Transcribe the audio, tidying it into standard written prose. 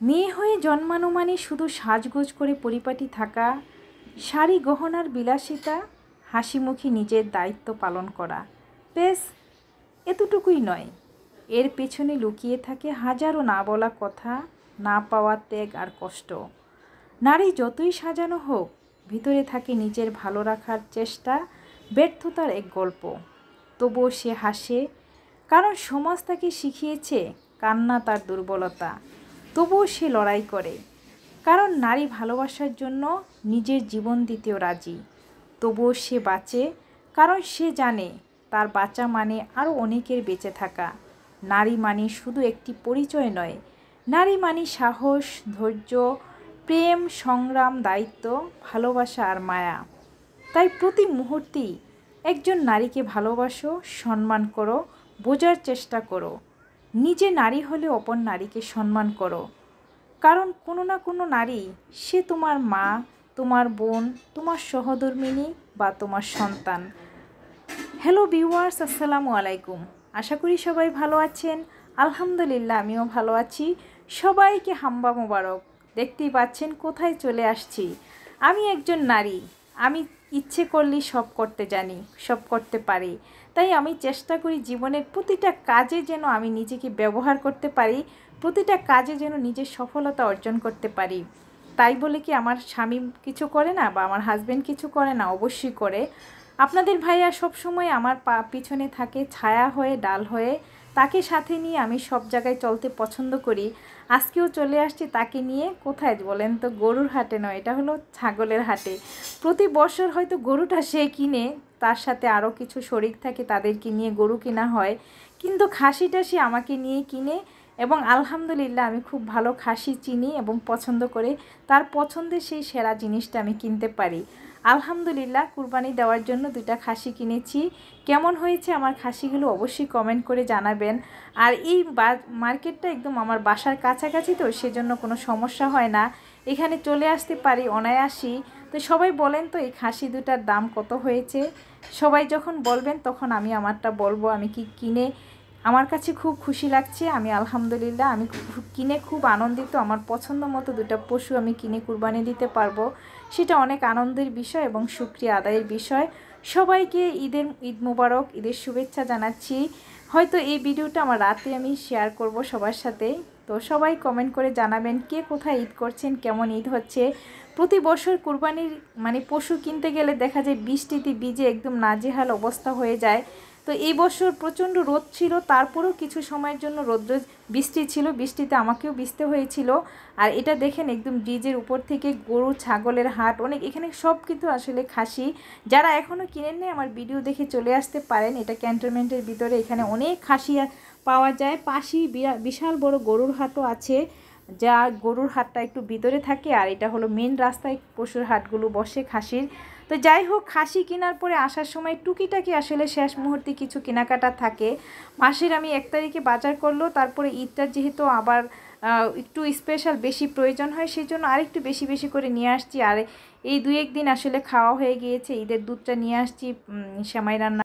মেয়ে হয়ে জন্মানো মানে শুধু সাজগোজ করে পরিপাটি থাকা, শাড়ি গহনার বিলাসিতা, হাসিমুখে নিজের দায়িত্ব পালন করা, বেশ এতটুকুই নয়। এর পেছনে লুকিয়ে থাকে হাজারো না বলা কথা, না পাওয়া ত্যাগ আর কষ্ট। নারী যতই সাজানো হোক, ভিতরে থাকে নিজের ভালো রাখার চেষ্টা, ব্যর্থতার এক গল্প। তবুও সে হাসে, কারণ সমাজ তাকে শিখিয়েছে কান্না তার দুর্বলতা। তবুও সে লড়াই করে, কারণ নারী ভালোবাসার জন্য নিজের জীবন দিতেও রাজি। তবুও সে বাঁচে, কারণ সে জানে তার বাঁচা মানে আরও অনেকের বেঁচে থাকা। নারী মানে শুধু একটি পরিচয় নয়, নারী মানে সাহস, ধৈর্য, প্রেম, সংগ্রাম, দায়িত্ব, ভালোবাসা আর মায়া। তাই প্রতি মুহূর্তেই একজন নারীকে ভালোবাসো, সম্মান করো, বোঝার চেষ্টা করো। নিজে নারী হলে অপর নারীকে সম্মান করো, কারণ কোনো না কোনো নারী, সে তোমার মা, তোমার বোন, তোমার সহধর্মিণী বা তোমার সন্তান। হ্যালো ভিউয়ার্স, আসসালামু আলাইকুম। আশা করি সবাই ভালো আছেন। আলহামদুলিল্লাহ, আমিও ভালো আছি। সবাইকে হাম্বা মোবারক। দেখতেই পাচ্ছেন কোথায় চলে আসছি। আমি একজন নারী, আমি ইচ্ছে করলেই সব করতে জানি, সব করতে পারি। তাই আমি চেষ্টা করি জীবনের প্রতিটা কাজে যেন আমি নিজেকে ব্যবহার করতে পারি, প্রতিটা কাজে যেন নিজের সফলতা অর্জন করতে পারি। তাই বলে কি আমার স্বামী কিছু করে না বা আমার হাজব্যান্ড কিছু করে না? অবশ্যই করে। আপনাদের ভাইয়া সবসময় আমার পিছনে থাকে, ছায়া হয়ে, ডাল হয়ে। তাকে সাথে নিয়ে আমি সব জায়গায় চলতে পছন্দ করি। আজকেও চলে আসছি তাকে নিয়ে। কোথায় বলেন তো? গরুর হাটে নয়, এটা হলো ছাগলের হাটে। প্রতি বছর হয়তো গরুটা সে কিনে, তার সাথে আরও কিছু শরিক থাকে, তাদেরকে নিয়ে গরু কিনা হয়, কিন্তু খাসিটা সে আমাকে নিয়ে কিনে। এবং আলহামদুলিল্লাহ, আমি খুব ভালো খাসি চিনি এবং পছন্দ করে তার পছন্দের সেই সেরা জিনিসটা আমি কিনতে পারি। আলহামদুলিল্লাহ, কুরবানি দেওয়ার জন্য 2টা খাসি কিনেছি। কেমন হয়েছে আমার খাসিগুলো অবশ্যই কমেন্ট করে জানাবেন। আর এই মার্কেটটা একদম আমার বাসার কাছাকাছি, তো সেজন্য কোনো সমস্যা হয় না, এখানে চলে আসতে পারি অনায়াসই। তো সবাই বলেন তো এই খাসি 2টার দাম কত হয়েছে? সবাই যখন বলবেন তখন আমি আমারটা বলবো, আমি কি কিনে আমার কাছে খুব খুশি লাগছে। আমি আলহামদুলিল্লাহ, আমি কিনে খুব আনন্দিত। আমার পছন্দ মতো 2টা পশু আমি কিনে কুরবানি দিতে পারবো, সেটা অনেক আনন্দের বিষয় এবং শুকরিয়া আদায়ের বিষয়। সবাইকে ঈদ মোবারক, ঈদের শুভেচ্ছা জানাচ্ছি। হয়তো এই ভিডিওটা আমার রাতে আমি শেয়ার করব সবার সাথে। তো সবাই কমেন্ট করে জানাবেন কে কোথায় ঈদ করছেন, কেমন ঈদ হচ্ছে। প্রতি বছর কুরবানির পশু কিনতে গেলে দেখা যায় বৃষ্টিতে ভিজে একদম নাজেহাল অবস্থা হয়ে যায়। তো এই বছর প্রচণ্ড রোদ ছিল, তারপরেও কিছু সময়ের জন্য বৃষ্টি ছিল, বৃষ্টিতে আমাকেও ভিজতে হয়েছিল। আর এটা দেখেন একদম ব্রিজের উপর থেকে গরু ছাগলের হাট, অনেক এখানে সব কিছু আসলে খাসি। যারা এখনও কিনেন নি আমার ভিডিও দেখে চলে আসতে পারেন। এটা ক্যান্টনমেন্টের ভিতরে, এখানে অনেক খাসি পাওয়া যায়। পাশেই বিশাল বড় গরুর হাটও আছে, যা গরুর হাটটা একটু ভিতরে থাকে, আর এটা হলো মেন রাস্তায় পশুর হাটগুলো বসে খাসির। তো যাই হোক, খাসি কেনার পরে আসার সময় টুকিটাকি আসলে শেষ মুহূর্তে কিছু কেনাকাটা থাকে। মাসের আমি 1 তারিখে বাজার করলো, তারপরে ঈদটা যেহেতু আবার একটু স্পেশাল বেশি প্রয়োজন হয়, সেই জন্য আরেকটু বেশি বেশি করে নিয়ে আসছি। আর এই 2-1 দিন আসলে খাওয়া হয়ে গিয়েছে। ঈদের দুধটা নিয়ে আসছি সেমাই রান্না